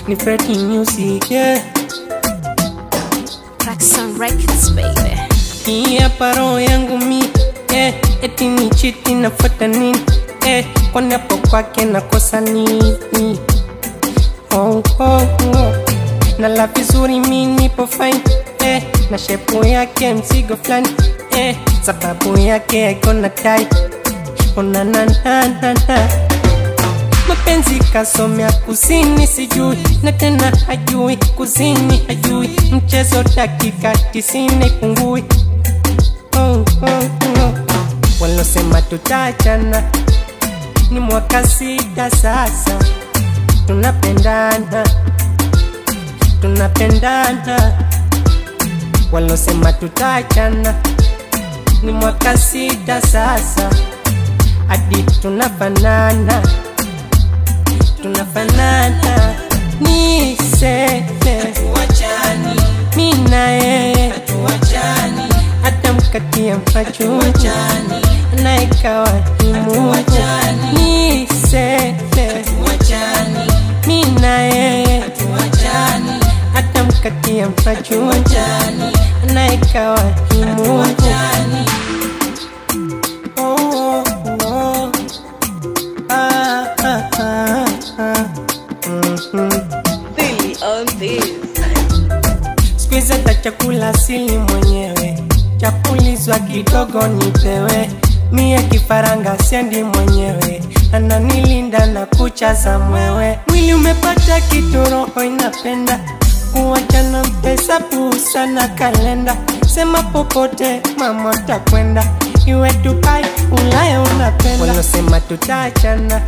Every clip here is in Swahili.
Ni Freddie Music, yeah. Traxon Records, baby. Hii hapa roho yangu mi, eti ni chiti nafuata nini, kwani hapo kwake nakosa nini? Na la vizuri mi nipo fine, na shepu yake mzigo flani, sababu yake haiko na tai. Na mapenzi kasomea kusini sijui, na tena hajui kuzini hajui, mchezo dakika 90 pungui. Walosema tutachana ni mwaka 6 sasa, tunapendana tunapendana. Walosema tutachana ni mwaka 6 sasa, hadi tunafanana tunafanana. Niseme tuachani, mimi na yeye tuachani, hata mkatia mpachu na ikawa himu. Niseme tuachani, mimi na yeye tuachani, hata mkatia mpachu na ikawa himu. Really on this. Squeeze ta chakula sili mwenyewe, chapulizwa kidogo nipewe. Mie kifaranga siendi mwenyewe, ananilinda na kucha za mwewe. Mwili umepata kitu, roho inapenda kuachana, mpesa pusa na kalenda. Sema popote mama takwenda, iwe Dubai Ulaya unapenda. Walosema tutachana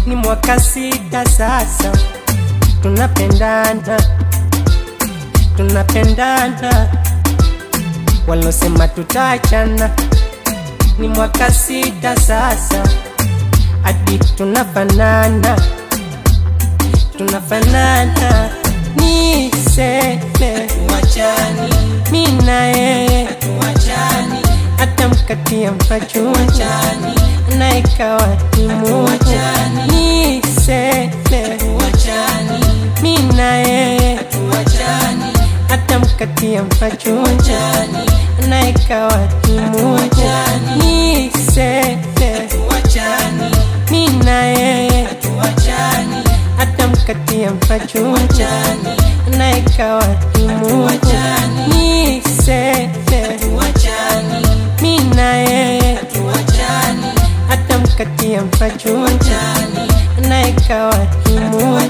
ni mwaka 6 sasa, tunapendana tunapendana. Walosema tutachana ni mwaka 6 sasa, hadi tunafanana tunafanana. Niseme tuachani, mimi na yeye tuachani, hata mkatia mpachu na ikawa himu. Niseme tuachani, mimi na yeye tuachani, hata mkatia mpachu na ikawa himu. Niseme tuachani, mimi na yeye tuachani, hata mkatia mpachu na ikawa himu. Niseme tuachani, mimi na yeye tuachani, hata mkatia mpachu na ikawa himu.